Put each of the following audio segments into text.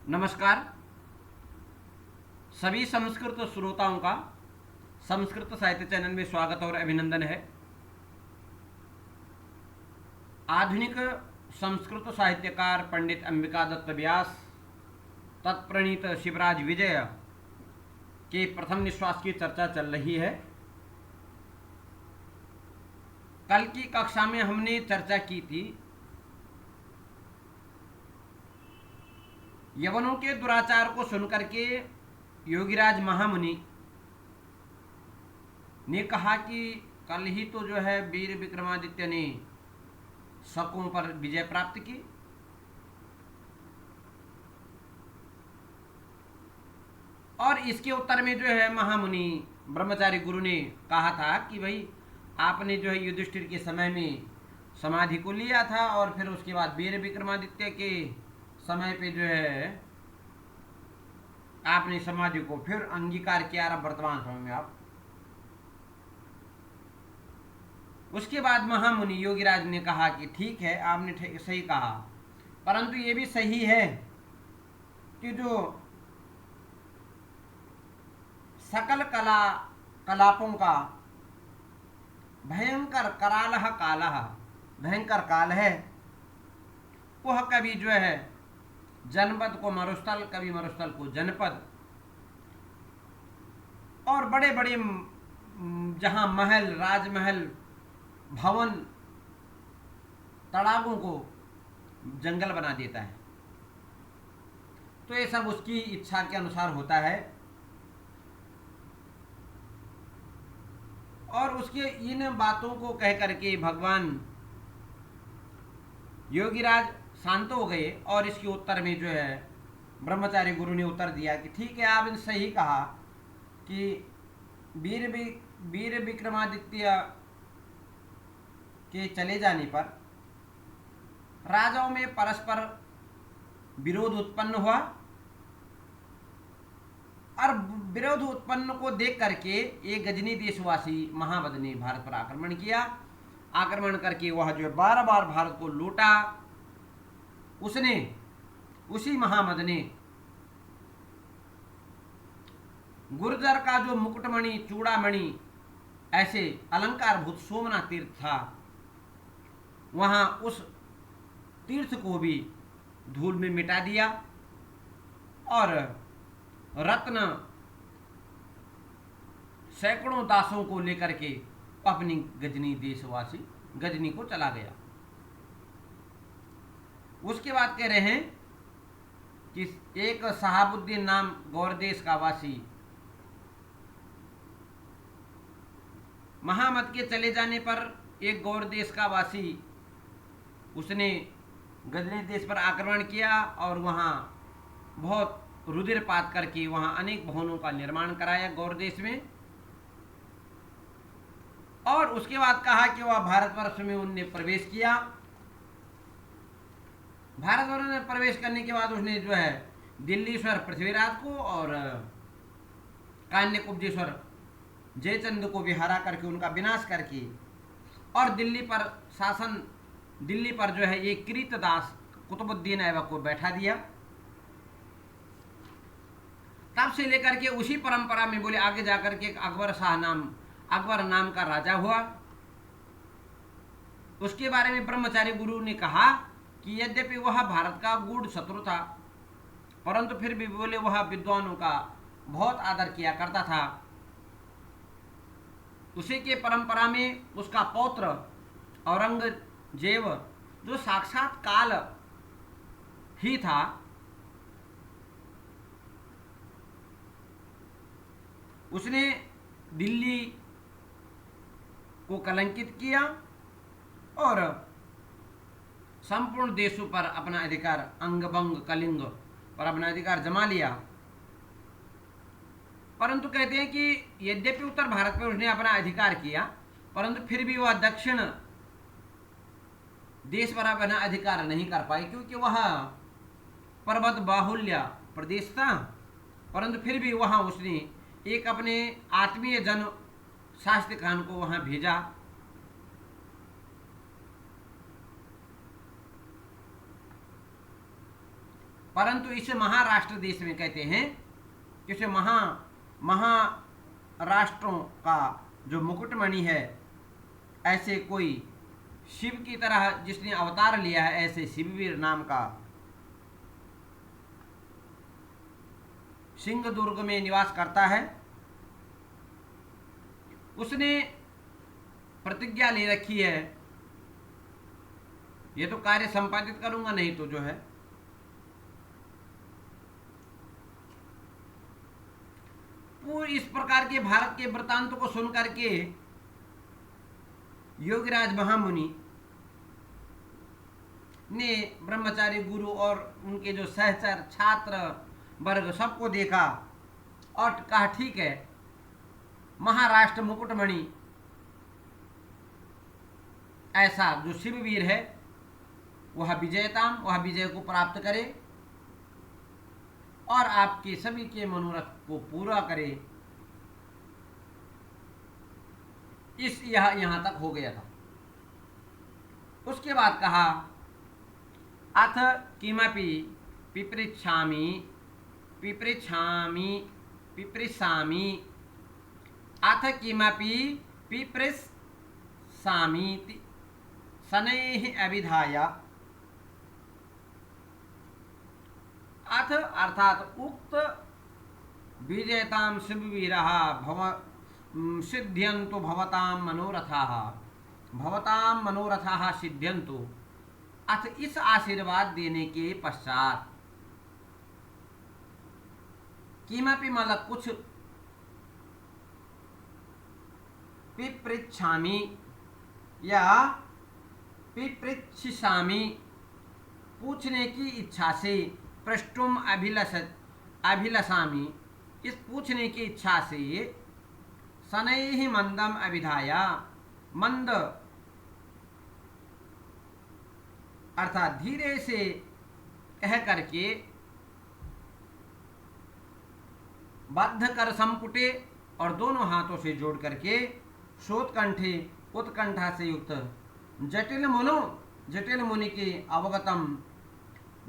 नमस्कार। सभी संस्कृत श्रोताओं का संस्कृत साहित्य चैनल में स्वागत और अभिनंदन है। आधुनिक संस्कृत साहित्यकार पंडित अंबिका दत्त व्यास तत्प्रणीत शिवराज विजय के प्रथम निश्वास की चर्चा चल रही है। कल की कक्षा में हमने चर्चा की थी यवनों के दुराचार को सुनकर के योगीराज महामुनि ने कहा कि कल ही तो जो है वीर विक्रमादित्य ने शकों पर विजय प्राप्त की, और इसके उत्तर में जो है महामुनि ब्रह्मचारी गुरु ने कहा था कि भाई आपने जो है युधिष्ठिर के समय में समाधि को लिया था और फिर उसके बाद वीर विक्रमादित्य के समय पे जो है आपने समाधि को फिर अंगीकार किया वर्तमान समय में आप। उसके बाद महामुनि योगीराज ने कहा कि ठीक है, आपने सही कहा, परंतु ये भी सही है कि जो सकल कलापों का भयंकर करालह कालह भयंकर काल है, वह कभी जो है जनपद को मरुस्थल, कभी मरुस्थल को जनपद, और बड़े बड़े जहां महल, राजमहल, भवन, तड़ागों को जंगल बना देता है। तो ये सब उसकी इच्छा के अनुसार होता है। और उसके इन बातों को कह करके भगवान योगीराज शांत हो गए, और इसके उत्तर में जो है ब्रह्मचारी गुरु ने उत्तर दिया कि ठीक है, आपने सही कहा कि वीर विक्रमादित्य के चले जाने पर राजाओं में परस्पर विरोध उत्पन्न हुआ, और विरोध उत्पन्न को देख करके एक गजनी देशवासी महावद ने भारत पर आक्रमण किया। आक्रमण करके वह जो बार बार भारत को लूटा। उसने, उसी महामद ने गुर्जर का जो मुकुटमणि, चूड़ामणि, ऐसे अलंकारभूत सोमनाथ तीर्थ था, वहां उस तीर्थ को भी धूल में मिटा दिया, और रत्न सैकड़ों दासों को लेकर के अपनी गजनी देशवासी गजनी को चला गया। उसके बाद कह रहे हैं कि एक शहाबुद्दीन नाम गौर देश का वासी महामद के चले जाने पर एक गौर देश का वासी उसने गजनी देश पर आक्रमण किया, और वहाँ बहुत रुधिरपात करके वहाँ अनेक भवनों का निर्माण कराया गौर देश में। और उसके बाद कहा कि वह भारतवर्ष में उनने प्रवेश किया। भारतवर्ष में प्रवेश करने के बाद उसने जो है दिल्लीश्वर पृथ्वीराज को और कान्यकुब्जेश्वर जयचंद को भी हरा करके उनका विनाश करके, और दिल्ली पर जो है एक कृतदास कुतुबुद्दीन ऐबक को बैठा दिया। तब से लेकर के उसी परंपरा में बोले आगे जाकर के अकबर नाम का राजा हुआ। उसके बारे में ब्रह्मचारी गुरु ने कहा कि यद्यपि वह भारत का गूढ़ शत्रु था, परंतु फिर भी बोले वह विद्वानों का बहुत आदर किया करता था। उसी के परंपरा में उसका पौत्र औरंगजेब, जो साक्षात काल ही था, उसने दिल्ली को कलंकित किया और संपूर्ण देशों पर अपना अधिकार, अंगभंग कलिंग पर अपना अधिकार जमा लिया। परंतु कहते हैं कि यद्यपि उत्तर भारत पर उसने अपना अधिकार किया, परंतु फिर भी वह दक्षिण देश पर अपना अधिकार नहीं कर पाई, क्योंकि वह पर्वत बाहुल्य प्रदेश था। परंतु फिर भी वहां उसने एक अपने आत्मीय जन शास्त्री खान को वहां भेजा। परंतु इस महाराष्ट्र देश में कहते हैं कि इसे महाराष्ट्रों का जो मुकुटमणि है, ऐसे कोई शिव की तरह जिसने अवतार लिया है, ऐसे शिववीर नाम का सिंहदुर्ग में निवास करता है। उसने प्रतिज्ञा ले रखी है, ये तो कार्य संपादित करूंगा, नहीं तो जो है पूरी इस प्रकार के भारत के वृत्तांत को सुन करके योगीराज महामुनि ने ब्रह्मचारी गुरु और उनके जो सहचर छात्र वर्ग सबको देखा और कहा ठीक है, महाराष्ट्र मुकुटमणि ऐसा जो शिववीर है वह विजयताम, वह विजय को प्राप्त करे और आपके सभी के मनोरथ को पूरा करे। यहां तक हो गया था। उसके बाद कहा अथ किमपि पिपृच्छामि पिपृच्छामि अथ किमपि पिपृच्छामीति शनैः अभिधाय। अथ अर्थात उक्त विजयतां शिववीरः सिद्ध्यन्तु भवतां मनोरथाः सिद्ध्यन्तु। अथ इस आशीर्वाद देने के पश्चात किमपि मतलब कुछ पिपृच्छामि या पिपृच्छामि पूछने की इच्छा से, प्रष्टुम अभिलषामि इस पूछने की इच्छा से, शनैः मंदम अभिधाय मंद अर्थात धीरे से कह करके बद्ध कर संपुटे और दोनों हाथों से जोड़ करके शोत्कंठे उत्कंठा से युक्त जटिल मुनि के अवगतम,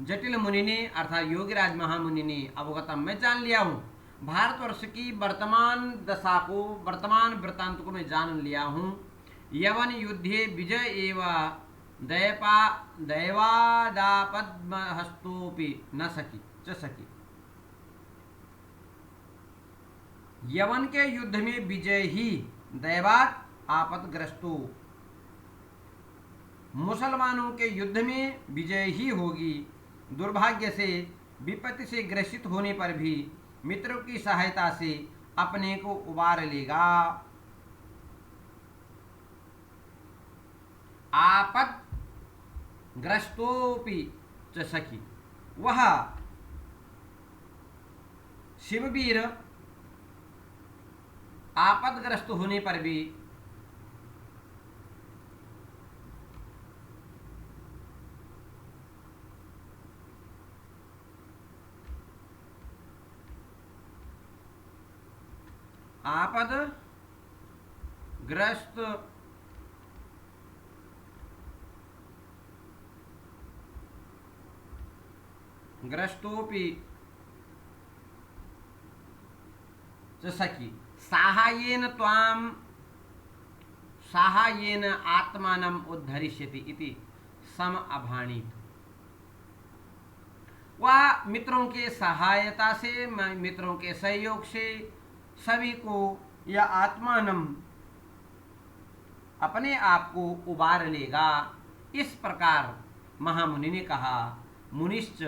जटिल मुनि ने अर्थात योगीराज महामुनि ने अवगतम मैं जान लिया हूँ, भारतवर्ष की वर्तमान दशा को, वर्तमान वृत्तांत को मैं जान लिया हूँ। यवन युद्धे विजय एवं दैवादापद्महस्तोपि न सकी च सकी। यवन के युद्ध में विजय ही दैवात आपदग्रस्तों, मुसलमानों के युद्ध में विजय ही होगी। दुर्भाग्य से विपत्ति से ग्रसित होने पर भी मित्रों की सहायता से अपने को उबार लेगा। आपदग्रस्तोपि च सखी, वह शिववीर आपदग्रस्त होने पर भी आपदग्रस्त ग्रस्तोपि च सखी साहाय्येन आत्मानम् उद्धरिष्यति इति सम अभाणीत। वह मित्रों के सहायता से, मित्रों के सहयोग से सभी को या आत्मानम अपने आप को उबार लेगा। इस प्रकार महामुनि ने कहा। मुनिश्च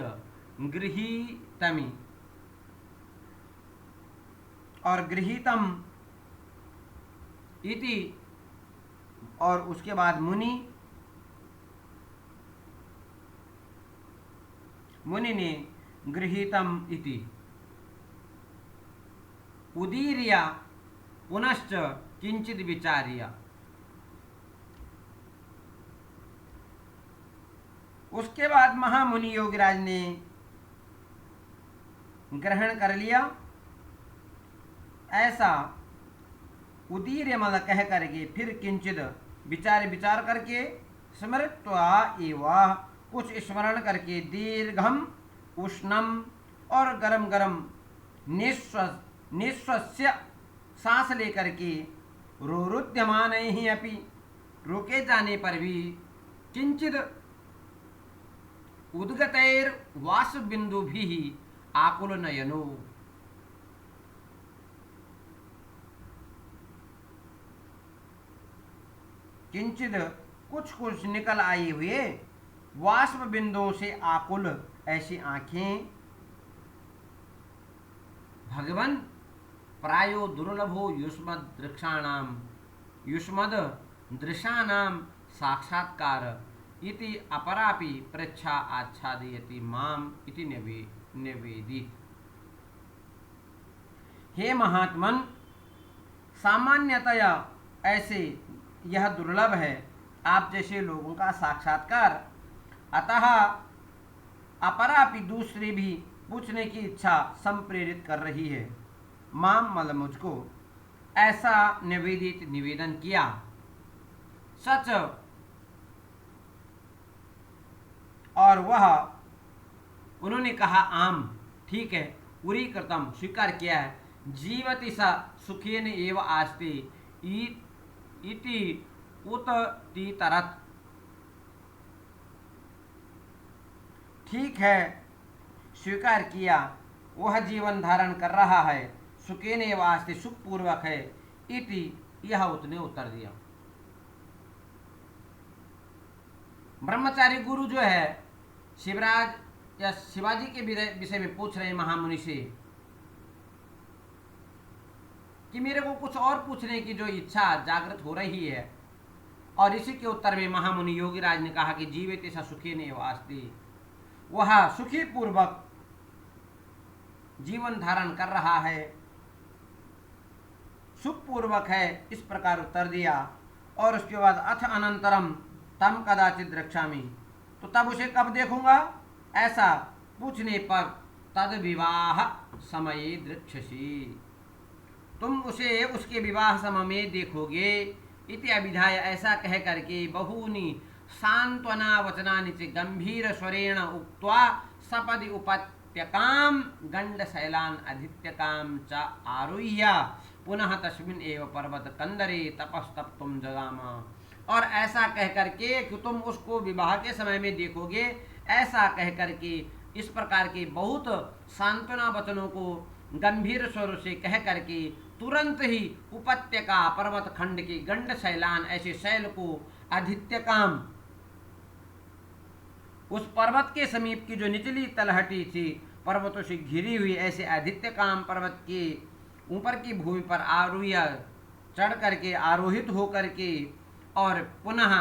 गृहीतमि और गृहीतम इति, और उसके बाद मुनि ने गृहीतम इति उदीर्य पुनश्च किंचित विचार्य। उसके बाद महामुनि योगीराज ने ग्रहण कर लिया। ऐसा उदीर्य मतलब कह करके फिर किंचित विचार करके स्मृत्वा एवं कुछ स्मरण करके दीर्घम उष्णम और गरम गरम निश्वस्य सांस लेकर के रोरुद्यमान ही अपि रोके जाने पर भी किंचित उद्गतैर वास बिंदु भी आकुल नयनो किंचित कुछ कुछ निकल आए हुए वाष्प बिंदुओं से आकुल ऐसी आंखें भगवन प्रायो दुर्लभो युष्मद दृशानाम साक्षात्कार इति अपरापि पृच्छा आच्छादयति माम इति निवेदित। हे महात्मन, सामान्यतया ऐसे यह दुर्लभ है आप जैसे लोगों का साक्षात्कार, अतः अपरापि दूसरे भी पूछने की इच्छा संप्रेरित कर रही है। माम मतलब मुझको ऐसा निवेदन किया। सच और वह उन्होंने कहा आम ठीक है, उरी कृतम स्वीकार किया है, जीवति स सुखेन एव आस्ते इति उत्तीतरत् ठीक है, स्वीकार किया, वह जीवन धारण कर रहा है, सुखेन एव आस्ते सुखपूर्वक है, इति यह उसने उत्तर दिया। ब्रह्मचारी गुरु जो है शिवराज या शिवाजी के विषय में पूछ रहे हैं महामुनि से कि मेरे को कुछ और पूछने की जो इच्छा जागृत हो रही है, और इसी के उत्तर में महामुनि योगीराज ने कहा कि जीवित ऐसा सुखी नहीं वास्ते, वह सुखी पूर्वक जीवन धारण कर रहा है, सुखपूर्वक है, इस प्रकार उत्तर दिया। और उसके बाद अथ अनंतरम तम कदाचित द्रक्ष्यामि, तो तब उसे कब देखूंगा, ऐसा पूछने पर तद विवाह समये दृक्षसी, तुम उसे उसके विवाह समय में देखोगे। इति अभिधाय ऐसा कह करके बहूनि सांत्वना वचनानि च गंभीर स्वरेण उक्त्वा सपदि उपत्यकाम गंडशैलान अधित्यकाम च आरुह्य पुनः तस्मिन् एव पर्वत कंदरे तपस्तप्तुम जगाम। और ऐसा कह करके कि तुम उसको विवाह के समय में देखोगे, ऐसा कह करके इस प्रकार के बहुत सांत्वना वचनों को गंभीर स्वर से कह करके तुरंत ही उपत्यका पर्वत खंड के गंड शैलान ऐसे शैल को अधित्यकाम उस पर्वत के समीप की जो निचली तलहटी थी पर्वतों से घिरी हुई ऐसे अधित्यकाम पर्वत के ऊपर की भूमि पर आरोह्य चढ़ करके आरोहित होकर के और पुनः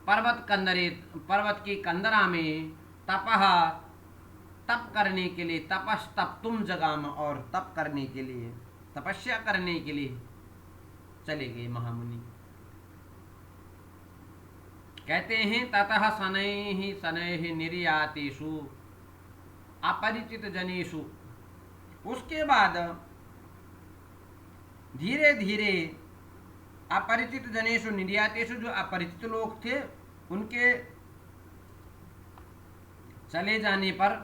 पर्वत की कंदरा में तप करने के लिए तपस्तप्तुम जगाम, और तप करने के लिए तपस्या करने के लिए चले गए महामुनि। कहते हैं ततः शनैः निर्यातेषु अपरिचित जनेषु, उसके बाद धीरे धीरे अपरिचित जनेषु निर्यातेषु, जो अपरिचित लोग थे उनके चले जाने पर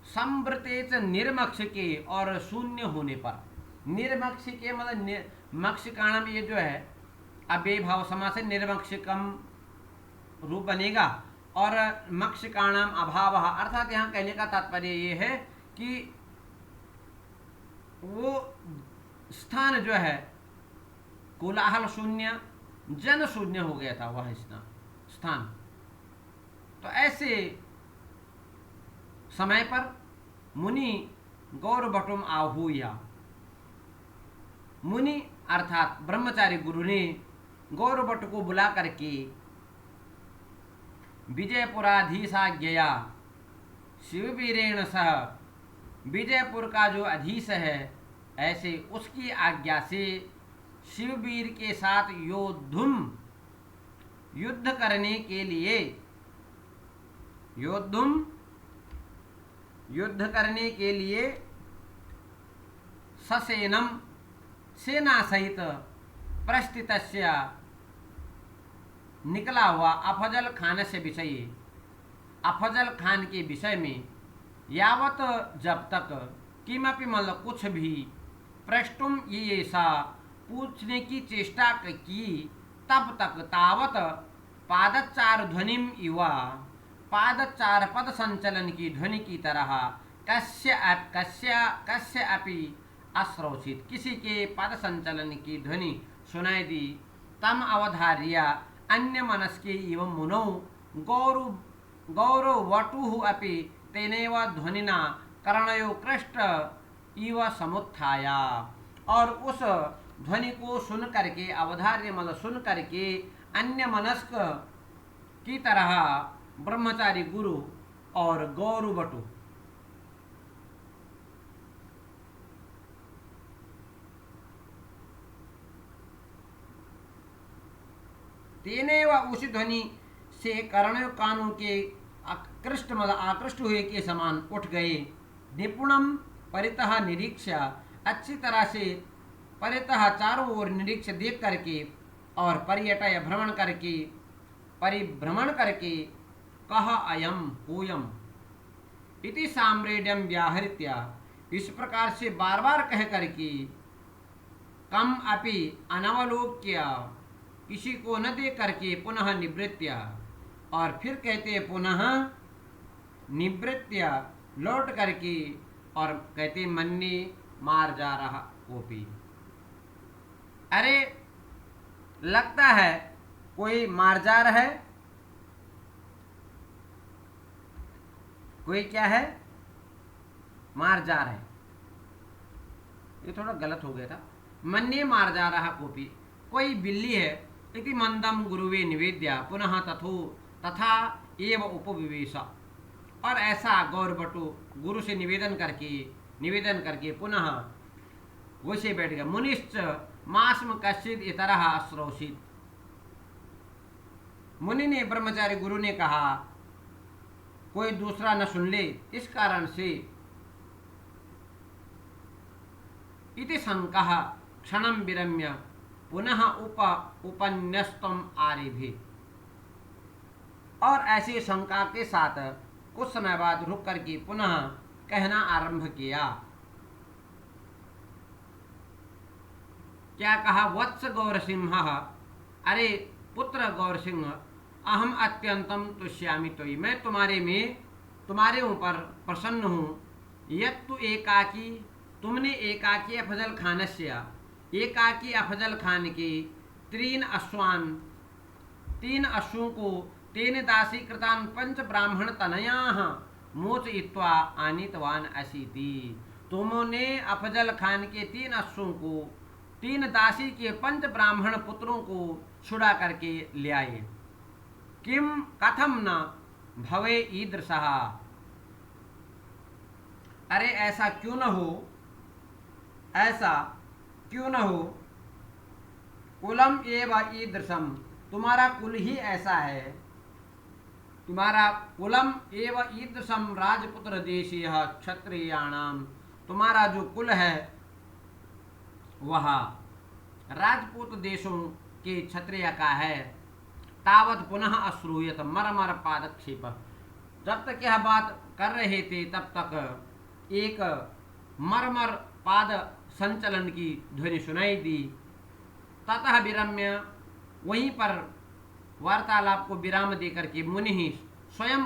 संवृतेच निर्मक्षिके, और शून्य होने पर, निर्मक्षिके मतलब मक्षिकाणम, ये जो है अव्यय भाव समास से निर्मक्षिकम रूप बनेगा, और मक्षिकाणाम अभाव, अर्थात यहाँ कहने का तात्पर्य ये है कि वो स्थान जो है कोलाहल शून्य जन शून्य हो गया था वह स्थान। तो ऐसे समय पर मुनि गौरभटुम आहूया, मुनि अर्थात ब्रह्मचारी गुरु ने गौरभट को बुला करके विजयपुराधीशाज्ञया शिववीरेण सह, विजयपुर का जो अधीश है ऐसे उसकी आज्ञा से शिववीर के साथ युद्ध करने के लिए, युद्ध करने के लिए ससेनम, सेना सहित प्रस्थितस्य निकला हुआ अफजल खान से विषय, अफजल खान के विषय में यावत जब तक किमपि मतलब कुछ भी प्रष्टुम ये ऐसा पूछने की चेष्टा की तब तक तावत पादचार ध्वनिम युवा पादचार पद संचलन की ध्वनि की तरह कस्य अपि अश्रौषित किसी के पद संचलन की ध्वनि सुनाई दी। तम अवधार्य अन्य मनस्के एवं मुनौ गौरवटु अपि तेनेव ध्वनिना कर्णयो कृष्ट इव समुत्थाया। और उस ध्वनि को सुन करके अवधार्य मतलब सुन करके अन्य मनस्क की तरह ब्रह्मचारी गुरु और गौरवटु तेने व उसी ध्वनि से कर्णयो कानों के आकृष्ट मतलब आकृष्ट हुए के समान उठ गए। निपुणम परितः निरीक्षा अच्छी तरह से परितः चारों ओर निरीक्ष देख करके और पर्यटय भ्रमण करके परिभ्रमण करके कह अयम कोयम इति साम्रेड्यम व्याहृत्य इस प्रकार से बार बार कह करके कम अपि अनवलोक्य किसी को न दे करके पुनः निवृत्य और फिर कहते पुनः निवृत्य लौट करके और कहते मन्ने मार जा रहा कोपी। अरे लगता है कोई मारजार है, कोई क्या है मारजार है, ये थोड़ा गलत हो गया था। मन्ने मार जा रहा कोपी कोई बिल्ली है। इति मंदम गुरुवे निवेद्य पुनः तथा एव उपविवेश और ऐसा गौरवटु गुरु से निवेदन करके पुनः वैसे बैठ गया। मुनिश्च मास्म कश्चित इतरः अश्रौषित मुनि ने ब्रह्मचारी गुरु ने कहा कोई दूसरा न सुन ले, इस कारण से इति शंकः क्षणं विरम्य पुनः उपन्यस्तम आरेभे और ऐसी शंका के साथ कुछ समय बाद रुक करके पुनः कहना आरंभ किया। क्या कहा? वत्स गौरसिंह अरे पुत्र गौरसिंह अहम अत्यंतम तुष्यामि त्वयि मैं तुम्हारे ऊपर प्रसन्न हूँ। यत्तु एकाकी तुमने एकाकी अफजल खान के तीन अश्वों को तेन दासी कृतान पंच ब्राह्मण तनयाः मोचयित्वा आनीतवान असीति। तुमने अफजल खान के 3 अश्वों को 3 दासी के 5 ब्राह्मण पुत्रों को छुड़ा करके ले आए। किम कथम न भवे ईदृशः अरे ऐसा क्यों न हो कुलम एव ईदृशम तुम्हारा कुल ही ऐसा है। तुम्हारा कुलम एव ईदृशम राजपुत्र देशीय क्षत्रियाणाम तुम्हारा जो कुल है वह राजपूत देशों के क्षत्रिय का है। तावत पुनः अश्रूयत मरमर पादक्षेप जब तक यह बात कर रहे थे तब तक एक मरमर पाद संचलन की ध्वनि सुनाई दी। ततः विरम्य वहीं पर वार्तालाप को विराम देकर के मुनि ही स्वयं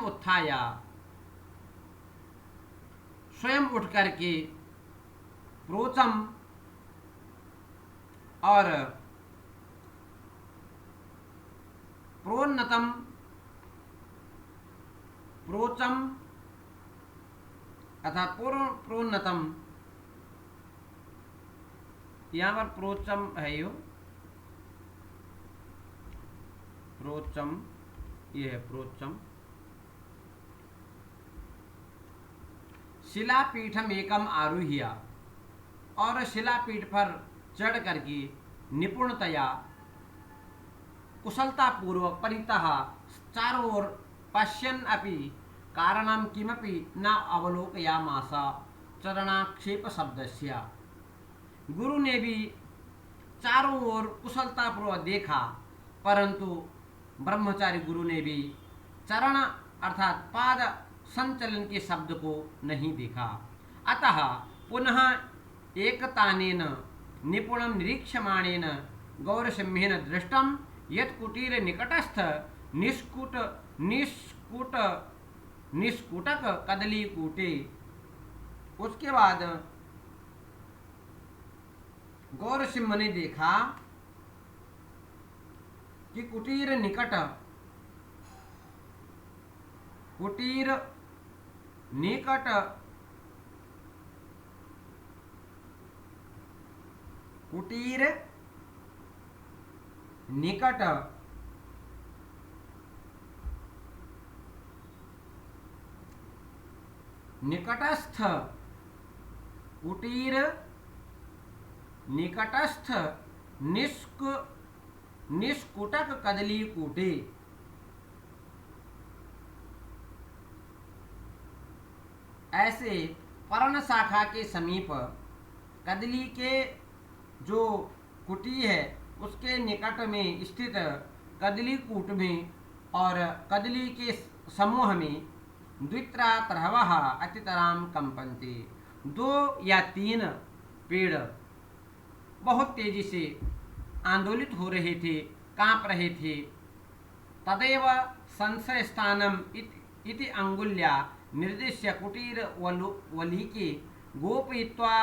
उठ करके प्रोचम और प्रोन्नतम प्रोचम अर्थात प्रोन्नतम यहाँ पर प्रोचम है यो प्रोचम ये है प्रोचम शिलापीठम एकम आरुह्य और शिलापीठ पर चढ़ करके निपुणतया कुशलतापूर्वक परितः चारों ओर पश्यन् अपि कारणं किमपि न अवलोकयामास चरणाक्षेप शब्दस्य। गुरु ने भी चारों ओर कुशलतापूर्वक देखा परंतु ब्रह्मचारी गुरु ने भी चरण अर्थात पाद संचलन के शब्द को नहीं देखा। अतः पुनः एकतानेन निपुणं निरीक्षमाणेन गौरसिंहेन दृष्टं यत् कुटीर निकटस्थ निष्कुट निष्कुट निष्कुटक कदलीकूटे। उसके बाद गौरसिंह ने देखा कि कुटीर निकट कुटीर निकट कुटीर निकट निकटस्थ कुटीर निकटस्थ निष्कुटक कदलीकूटे। ऐसे पर्ण शाखा के समीप कदली के जो कुटी है उसके निकट में स्थित कदलीकूट में और कदली के समूह में द्वित्रात्रहवः अतितराम कंपन्ते। 2 या 3 पेड़ बहुत तेजी से आंदोलित हो रहे थे, कांप रहे थे। तदेव संशय स्थानम इति अंगुल्या निर्दिश्य कुटीर वलिके गोपयित्वा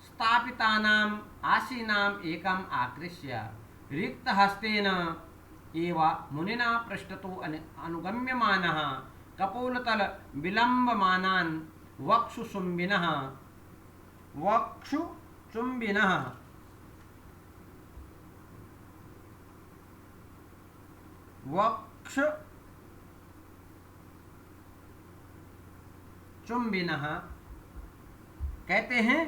स्थापितानाम आसीनाम एकम आकृष्य रिक्तहस्तेन एव मुनिना पृष्ठतो अनुगम्यमानः कपोलतल विलम्बमानान् वक्षुचुम्बिनः कहते हैं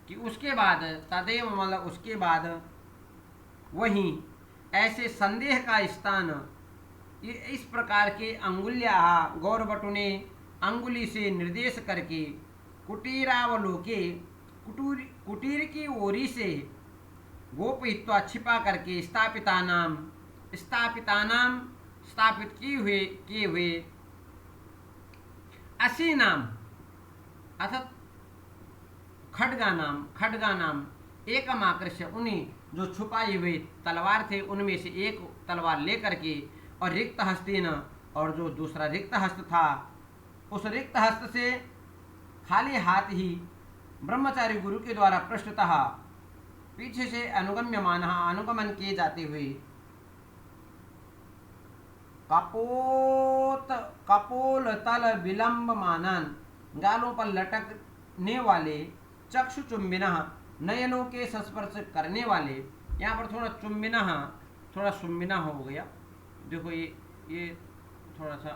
कि उसके बाद तदेव मतलब उसके बाद वहीं ऐसे संदेह का स्थान इस प्रकार के अंगुल्या गौरभट्टु ने अंगुली से निर्देश करके कुटीरावलोके कुटीर की ओरी से गोपयित्वा छिपा करके स्थापितानाम स्थापित किए हुए असीनाम अर्थात खड्गानाम एकम आकृष्य उन्हीं जो छुपाए हुए तलवार थे उनमें से एक तलवार लेकर के और रिक्त हस्तेन और जो दूसरा रिक्त हस्त था उस रिक्त हस्त से खाली हाथ ही ब्रह्मचारी गुरु के द्वारा पृष्ठतः पीछे से अनुगमन किए जाते हुए कपोल तल विलंबमानन गालों पर लटकने वाले चक्षुचुम्बिनः नयनों के संस्पर्श करने वाले। यहाँ पर थोड़ा चुम्बिनः थोड़ा सुम्बिना हो गया, देखो ये थोड़ा सा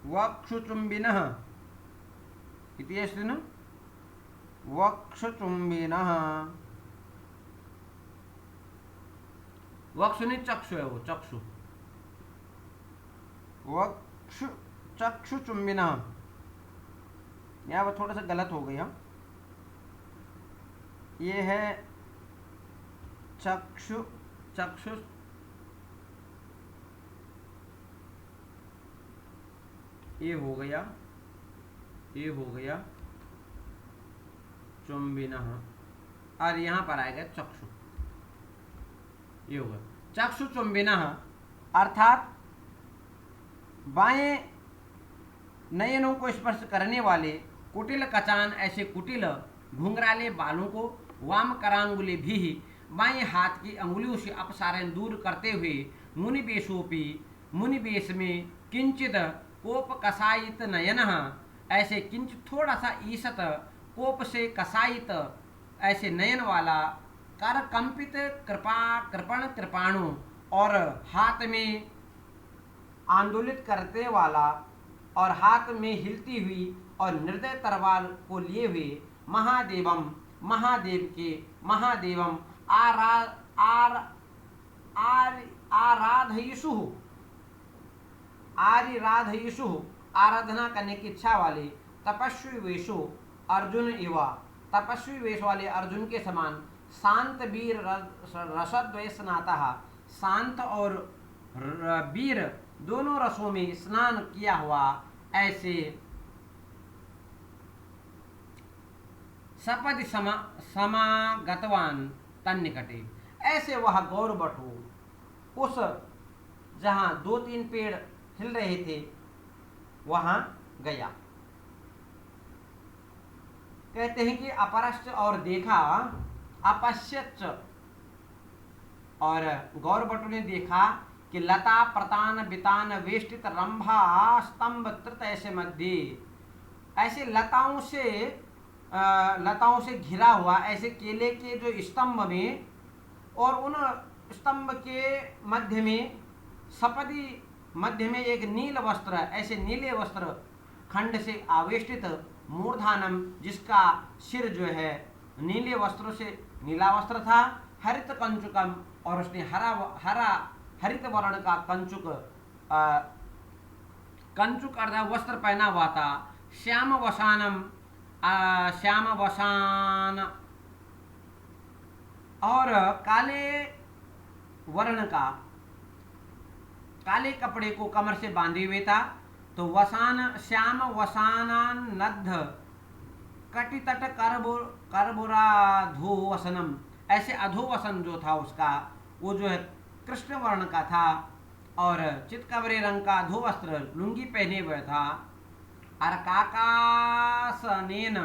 वक्षुचुम्बिनः इति अस्ति न वक्षुचुम्बिनः वक्षु नहीं चक्षु है वो चक्षु चक्षुचुम्बिनः यहाँ पर थोड़ा सा गलत हो गया, ये है चक्षु ये हो गया चुम्बिनः और यहाँ पर आएगा चक्षु, ये होगा चक्षु चुम्बिनः अर्थात बाएं नयनों को स्पर्श करने वाले कुटिल कचान ऐसे कुटिल घुंघराले बालों को वाम करांगुले भी बाएं हाथ की अंगुलियों से अपसारण दूर करते हुए मुनिवेश में किंचित कोप कसायित नयनः ऐसे किंचित थोड़ा सा ईसत कोप से कसायित ऐसे नयन वाला कर कंपित कृपाणु और हाथ में आंदोलित करते वाला और हाथ में हिलती हुई और निर्दय तलवार को लिए हुए महादेवम आराधयिषु आराधना करने की इच्छा वाले तपस्वी वेशु अर्जुन एवं तपस्वी वेश वाले अर्जुन के समान शांत वीर रसद्वय स्नातः, शांत और वीर दोनों रसों में स्नान किया हुआ ऐसे सपदि समागतवान तन्निकटे, ऐसे वह गौरवटु उस जहां 2-3 पेड़ हिल रहे थे वहां गया। कहते हैं कि अपरश्च और देखा, अपश्यच और गौरवटु ने देखा कि लता प्रतान बितान वेष्टित रंभा स्तंभ त्रित ऐसे मध्य, ऐसे लताओं से घिरा हुआ ऐसे केले के जो स्तंभ में और उन स्तंभ के मध्य में सपदी मध्य में एक नील वस्त्र, ऐसे नीले वस्त्र खंड से आवेष्टित मूर्धानम, जिसका सिर जो है नीले वस्त्रों से नीला वस्त्र था, हरित कंचुकम और उसने हरित वर्ण का कंचुक अर्थात वस्त्र पहना हुआ था। श्याम वसान और काले वर्ण का काले कपड़े को कमर से बांधे हुए था। तो वसान श्याम वसानान नद्ध कटितट करबुराधोवसनम, ऐसे अधोवसन जो था उसका वो जो है कृष्ण वर्ण का था और चितकबरे रंग का अधोवस्त्र लुंगी पहने हुए था। और काकासनेन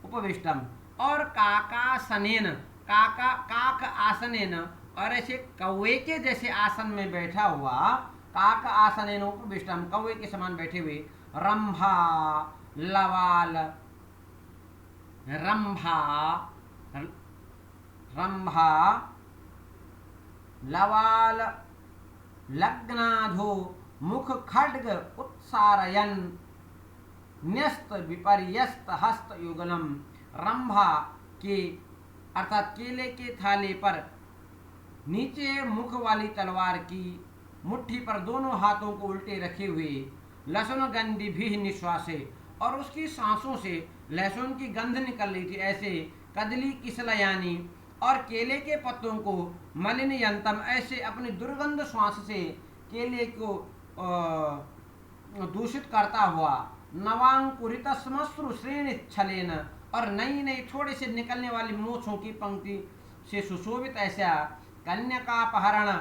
उपविष्टम, और काकासनेन काक आसनेन और ऐसे कौवे के जैसे आसन में बैठा हुआ, काक आसनेन उपविष्टम कौवे के समान बैठे हुए, रंभा लवाल लग्नाधो मुख खड्ग उत्सारयन न्यस्त विपर्यस्त हस्त युगलम, रंभा के अर्थात केले के थाले पर नीचे मुख वाली तलवार की मुट्ठी पर दोनों हाथों को उल्टे रखे हुए, लहसुन गंधी भी निश्वासे और उसकी सांसों से लहसुन की गंध निकल रही थी, ऐसे कदली किसलयानी और केले के पत्तों को मलिन यंतम, ऐसे अपनी दुर्गंध श्वास से केले को दूषित करता हुआ, नवांकुरित श्मश्रु श्रेणी छलेन और नई नई थोड़े से निकलने वाली मूछों की पंक्ति से सुशोभित ऐसा, कन्यकापहरण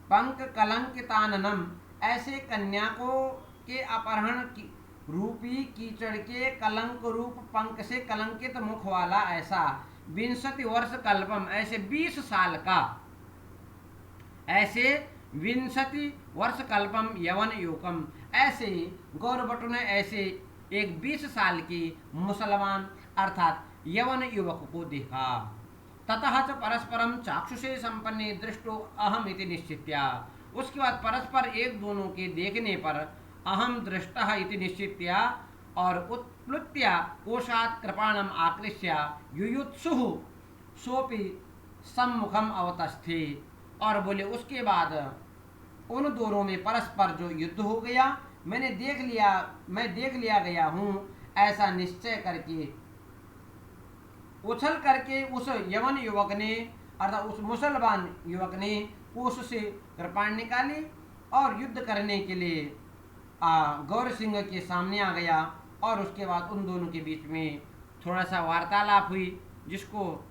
पंक कलंकिताननम, ऐसे कन्या को के अपहरण की रूपी कीचड़ के कलंक रूप पंख से कलंकित मुख वाला ऐसा, 20 वर्ष कल्पम, ऐसे 20 साल का, ऐसे 20 वर्ष कल्पम यवन युवकम, ऐसे गौरभट्ट ने ऐसे एक 20 साल की मुसलमान अर्थात यवन युवक को देखा। ततः च परस्परम चाक्षुषे संपन्ने दृष्टो अहम इति निश्चित्या, उसके बाद परस्पर एक दोनों के देखने पर अहम दृष्टः इति निश्चित्या और उत्प्लुत्या कोशात् कृपाणम आकृष्य युयुत्सुः सोपि सम्मुखम अवतस्थे, और बोले उसके बाद उन दोनों में परस्पर जो युद्ध हो गया, मैं देख लिया गया हूँ, ऐसा निश्चय करके उछल करके उस यवन युवक ने अर्थात उस मुसलमान युवक ने कोष से कृपाण निकाली और युद्ध करने के लिए गौर सिंह के सामने आ गया। और उसके बाद उन दोनों के बीच में थोड़ा सा वार्तालाप हुई, जिसको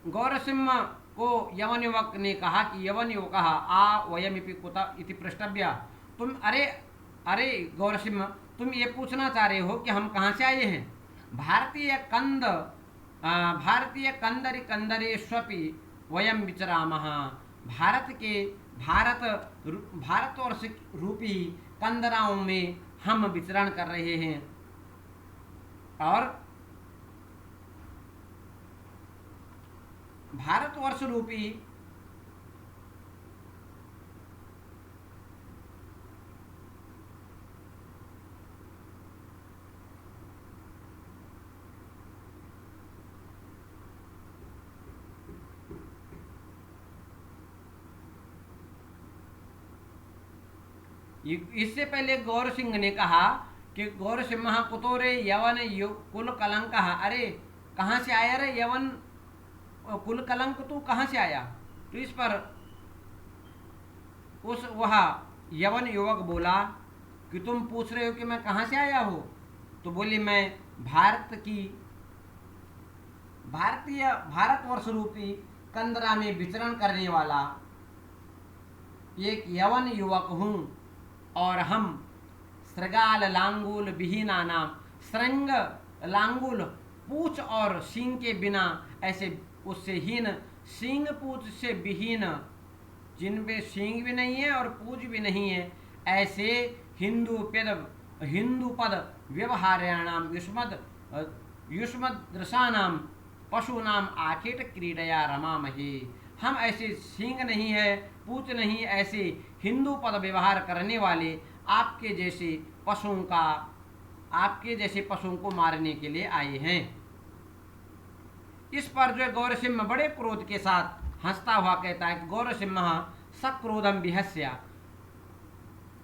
गौर सिंह को यवन युवक ने कहा कि यवन युवक आ वयमिपि कुत इति पृष्टव्य, तुम अरे गौर सिंह, तुम ये पूछना चाह रहे हो कि हम कहाँ से आए हैं। भारतीय कंदरेष्वपि वयम विचरामः, भारतवर्ष रूपी कंदराओं में हम विचरण कर रहे हैं। और भारतवर्ष रूपी इससे पहले गौर सिंह ने कहा कि गौर सिंह कुतो रे यवन कुल कलंक, अरे कहाँ से आया रे यवन कुल कलंक, तू कहाँ से आया। तो इस पर वह यवन युवक बोला कि तुम पूछ रहे हो कि मैं कहाँ से आया हूँ। तो बोली मैं भारतवर्ष रूपी कंदरा में विचरण करने वाला एक यवन युवक हूँ, और हम श्रृगाल लांगुल विहीना नाम, श्रृंग लांगुल पूछ और सींग के बिना, ऐसे उससे हीन, सींग पूछ से विहीन, जिनपे सींग भी नहीं है और पूछ भी नहीं है, ऐसे हिंदू पद व्यवहार्याणाम युष्मदृशानाम पशुनाम आखेट क्रीडया रमामहे। हम ऐसे सींग नहीं है, पूछ नहीं, ऐसे हिंदू पद व्यवहार करने वाले आपके जैसे पशुओं को मारने के लिए आए हैं। इस पर जो गौर सिंह बड़े क्रोध के साथ हंसता हुआ कहता है कि गौर सिंह सक्रोधम विहस्य,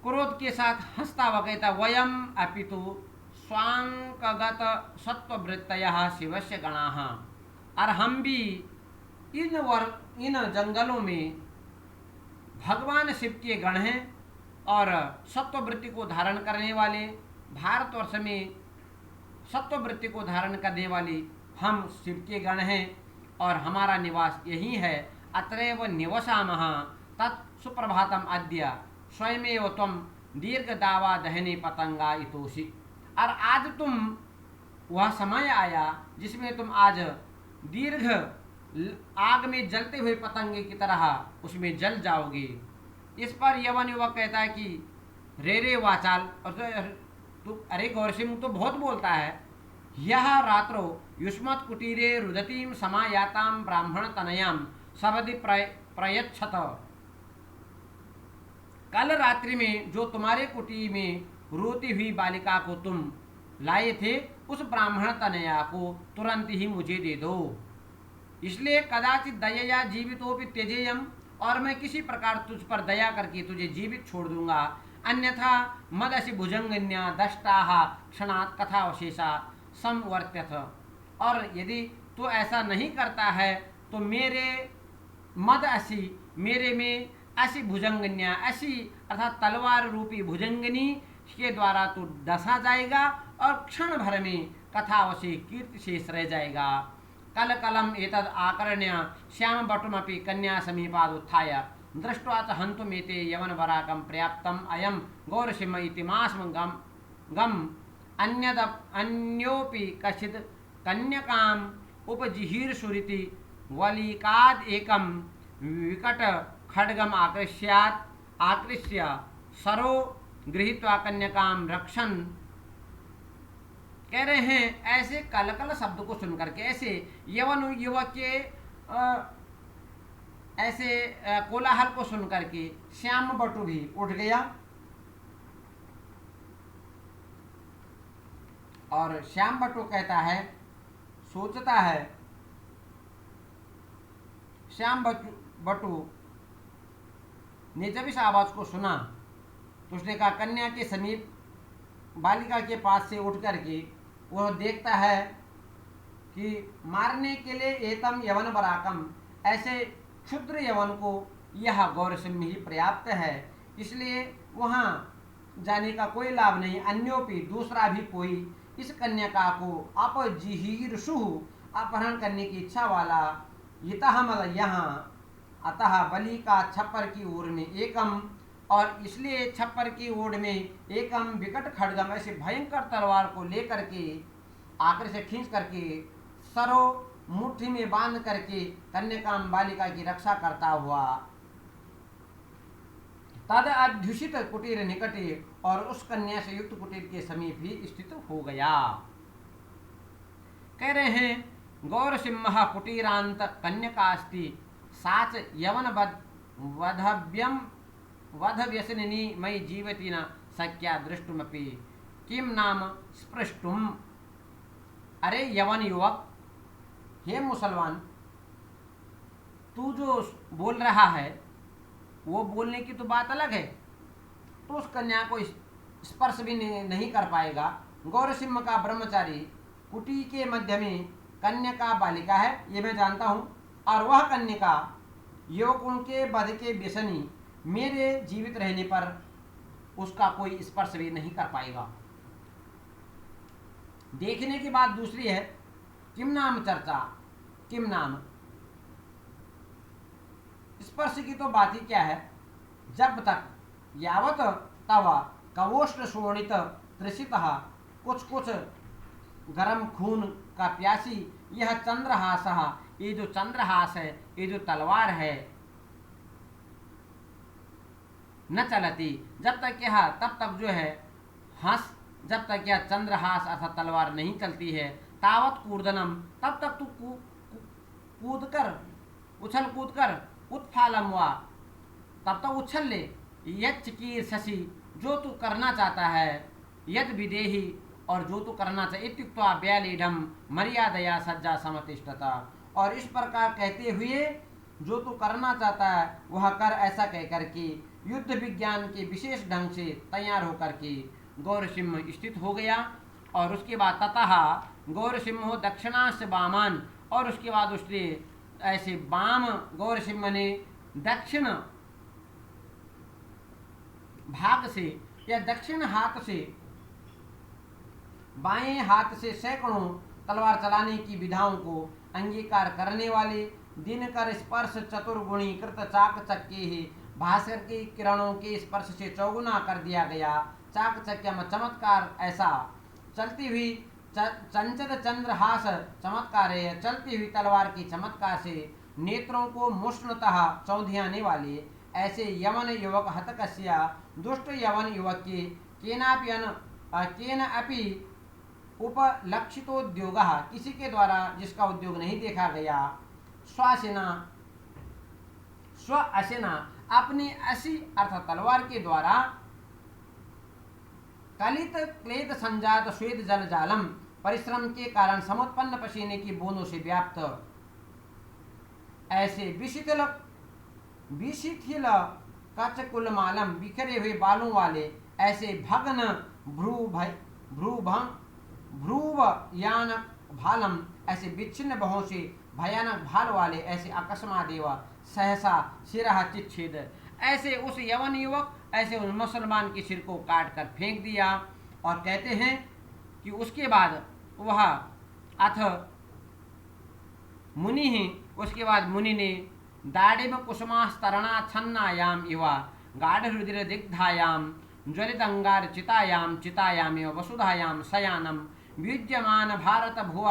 क्रोध के साथ हंसता हुआ कहता, वयम अपितु स्वांकगत सत्ववृत्तयः शिवस्य गणाः, और हम भी इन जंगलों में भगवान शिव के गण हैं, और सत्ववृत्ति को धारण करने वाले, भारतवर्ष में सत्ववृत्ति को धारण करने वाले हम शिव के गण हैं, और हमारा निवास यही है। अत्रैव निवसामः तत् सुप्रभातम अद्य स्वयमेव त्वं दीर्घ दावा दहने पतंगा इतोषि। और आज तुम, वह समय आया जिसमें तुम आज दीर्घ आग में जलते हुए पतंगे की तरह उसमें जल जाओगे। इस पर यवन युवक कहता है कि रे वाचाल, और तू अरे गौर सिंह तो बहुत बोलता है। यह रात्रो युष्मत् कुटीरे रुदतीम समायाताम ब्राह्मण तनयाम सबदि प्रयच्छत, कल रात्रि में जो तुम्हारे कुटीर में रोती हुई बालिका को तुम लाए थे, उस ब्राह्मण तनया को तुरंत ही मुझे दे दो। इसलिए कदाचित दयया जीवितोपि त्यजेयम, और मैं किसी प्रकार तुझ पर दया करके तुझे जीवित छोड़ दूंगा। अन्यथा मदसि भुजंगन्या दष्टाः क्षणात् कथावशेषा संवर्त्यथ, और यदि तू ऐसा नहीं करता है तो मेरे मद असी, मेरे में असी भुजंगन्या, असी अर्थात तलवार रूपी भुजंगनी के द्वारा तू डसा जाएगा, और क्षण भर में कथावशे कीर्ति शेष रह जाएगा। कल कलम एतद आकर्ण्य श्याम बटुमपि कन्या समीपाद उत्थाय दृष्ट्वा च हन्तुमेते यवन वराकं पर्याप्तम अयम गौर सिंह इति मास्म गम अन्योपि कश्चित् कन्यकाम उपजिहीर्षुरिति वलिकाद एकम विकट खड्गम आकृष्य सरो गृहीत्वा कन्यकाम रक्षन्। कह रहे हैं ऐसे कलकल शब्द को सुनकर के, ऐसे यवन युवक के ऐसे कोलाहल को सुनकर के श्याम बटु भी उठ गया, और श्याम बटु कहता है, सोचता है, श्याम बटु ने जब इस आवाज को सुना तो उसने कहा, कन्या के समीप बालिका के पास से उठ करके वह देखता है कि मारने के लिए एतम यवन बराकम, ऐसे क्षुद्र यवन को यह गौर सिंह ही पर्याप्त है, इसलिए वहाँ जाने का कोई लाभ नहीं। अन्योपि दूसरा भी कोई इस कन्या को अपजिहीर्षु अपहरण करने की इच्छा वाला यतः यहाँ अतः बलि का छप्पर की ओर में एकम, और इसलिए छप्पर की ओर में एकम विकट खड्गम, ऐसे भयंकर तलवार को लेकर के आकर से खींच करके सरो मुट्ठी में बांध करके कन्याकाम बालिका की रक्षा करता हुआ तद अध्युषित कुटीर निकटे, और उस कन्या से युक्त कुटीर के समीप ही स्थित हो गया। कह रहे हैं गौर सिंह कुटीरांत कन्यकास्ति साच यवन वध व्यसनिनी मई जीवती न शक्या दृष्टुमपि किम नाम स्पृष्टुम। अरे यवन युवक, हे मुसलमान, तू जो बोल रहा है वो बोलने की तो बात अलग है, तो उस कन्या को स्पर्श भी नहीं कर पाएगा। गौरसिंह का ब्रह्मचारी कुटी के मध्य में कन्या बालिका है, ये मैं जानता हूँ, और वह कन्या युवकों के वध के व्यसनी मेरे जीवित रहने पर उसका कोई स्पर्श भी नहीं कर पाएगा। देखने की बात दूसरी है, किम नाम चर्चा, किम नाम, स्पर्श की तो बात ही क्या है, जब तक यावत तव कवोष्ण शोणित त्रिषित, कुछ कुछ गरम खून का प्यासी यह चंद्रहास, ये जो चंद्रहास है, ये जो तलवार है, न चलती, जब तक यह तब तक जो है हंस, जब तक यह चंद्रहास अर्थात तलवार नहीं चलती है, तावत कूर्दनम, तब तक तू कूद कर, उछल कूद कर, उत्फालम वा, तब तक उछल ले, यच्चकीर शशि, जो तू करना चाहता है, यद विदेही, और जो तू करना चाहिए, इत्युक्त्वा व्यालीढम मर्यादया सज्जा समतिष्ठता, और इस प्रकार कहते हुए जो तू करना चाहता है वह कर, ऐसा कहकर के युद्ध विज्ञान के विशेष ढंग से तैयार होकर के गौरसिंह स्थित हो गया। और उसके बाद ततः गौरसिंह दक्षिणास्य वामान, और उसके बाद उसने ऐसे वाम, गौरसिंह ने दक्षिण भाग से या दक्षिण हाथ से, बाएं हाथ से सैकड़ों तलवार चलाने की विधाओं को अंगीकार करने वाले, दिनकर स्पर्श चतुर्गुणी कृत चाकचक्य ही, भास्कर की किरणों के स्पर्श से चौगुना कर दिया गया चाकचक्य में चमत्कार, ऐसा चलती हुई चंचल चंद्रहास चमत्कार है, चलती हुई तलवार की चमत्कार से नेत्रों को मुष्णतः चौंधियाने वाले ऐसे यवन युवक हतकस्या, दुष्ट यवन युवक के केन अपि उपलक्षितोद्योग, किसी के द्वारा जिसका उद्योग नहीं देखा गया, स्व असेना, अपनी असी अर्थात तलवार के द्वारा, कलित क्लेद संजात श्वेत जल जालम, परिश्रम के कारण समुत्पन्न पसीने की बूंदों से व्याप्त ऐसे विशिथिल कचकुलमालम, बिखरे हुए बालों वाले ऐसे भग्न भ्रूवयान भालम, ऐसे विच्छिन्न भवों से भयानक भाल वाले ऐसे अकस्मादेव सहसा शिरह चिच्छेद, ऐसे उस यवन युवक, ऐसे उस मुसलमान के सिर को काट कर फेंक दिया। और कहते हैं कि उसके बाद वह अथ मुनि ही, उसके बाद मुनि ने दाड़िम कुसुमास्तरणा छन्नायाम इवा गाढ़ रुधिर दिग्धायाम ज्वलित अंगार चितायाम चितायाम इव वसुधायाम शयानम विद्यमान भारत भुव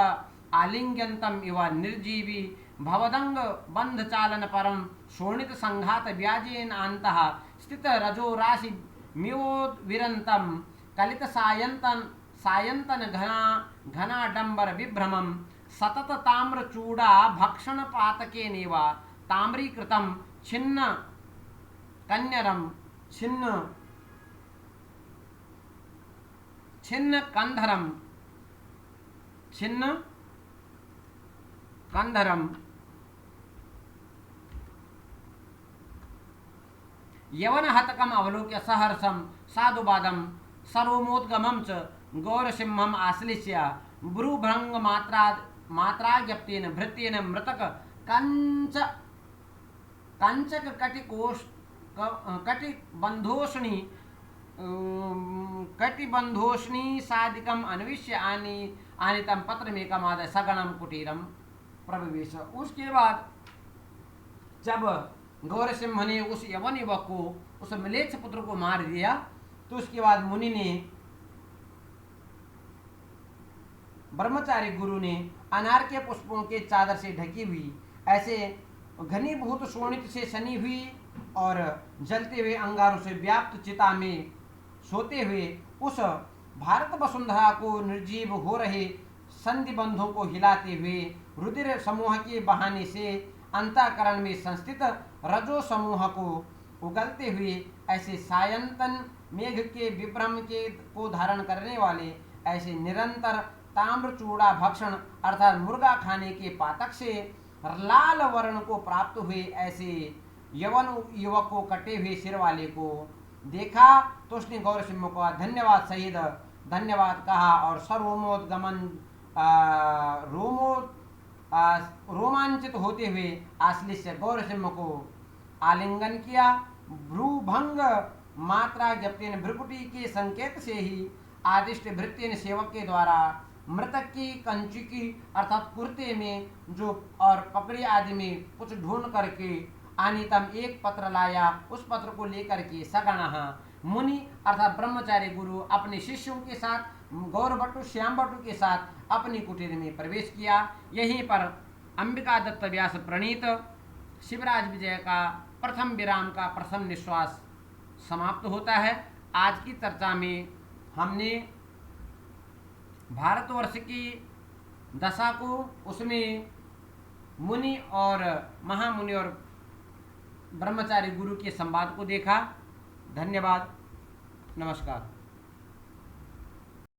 आलिंग्यंतम इव निर्जीवी भवदंग बंध चालन परम शोणित संघात व्याजेन अंतः स्थित रजो राशि म्योद्विरंतम कलित सायंतन घना डंबर विभ्रमम सतत ताम्र चूड़ा भक्षण पातके नेवा ताम्रीकृतम छिन्न कन्यरम छिन्न कंधरम यवन हतकम अवलोक्य सहर्षम साधुबादम सर्वमोद्गमं च गौरसिंहम आश्लिष्य ब्रूभृंग मात्राज्ञप्तेन भृत्येन मृतक कंचक कटिबंधोष्णी साधिकम अन्विष्य आनितम पत्रमेकमाद सगणम कुटीरम प्रविवेश। उसके बाद जब गौरसिंह ने उस यवन युवक को, उस म्लेच्छ पुत्र को मार दिया, तो उसके बाद मुनि ने, ब्रह्मचारी गुरु ने अनार के पुष्पों के चादर से ढकी हुई ऐसे घनीभूत शोणित से सनी हुई और जलते हुए अंगारों से व्याप्त चिता में सोते हुए उस भारत वसुंधरा को निर्जीव हो रहे संधि बंधों को हिलाते हुए रुधिर समूह के बहाने से अंतःकरण में संस्थित रजो समूह को उगलते हुए ऐसे सायंतन मेघ के विभ्रम के को धारण करने वाले ऐसे निरंतर ताम्र चूड़ा भक्षण अर्थात मुर्गा खाने के पातक से लाल वर्ण को प्राप्त हुए ऐसे यवन युवक को कटे हुए सिर वाले को देखा तो उसने गौर सिंह को धन्यवाद सहित धन्यवाद कहा और सर्वोमोदगमन रोमांचित होते हुए आश्लिष से गौर सिंह को आलिंगन किया। भ्रूभंग मात्रा जप्तेन भ्रुकुटी के संकेत से ही आदिष्ट भृत्यन सेवक के द्वारा मृतक की कंचुकी अर्थात कुर्ते में जो और पकड़ी आदि में कुछ ढूंढ करके अनितम एक पत्र लाया। उस पत्र को लेकर के सगण मुनि अर्थात ब्रह्मचारी गुरु अपने शिष्यों के साथ गौरभट्टु श्याम भट्टु के साथ अपनी कुटीर में प्रवेश किया। यहीं पर अंबिका दत्त व्यास प्रणीत शिवराज विजय का प्रथम विराम का प्रथम निश्वास समाप्त होता है। आज की चर्चा में हमने भारतवर्ष की दशा को, उसमें मुनि और महामुनि और ब्रह्मचारी गुरु के संवाद को देखा। धन्यवाद, नमस्कार।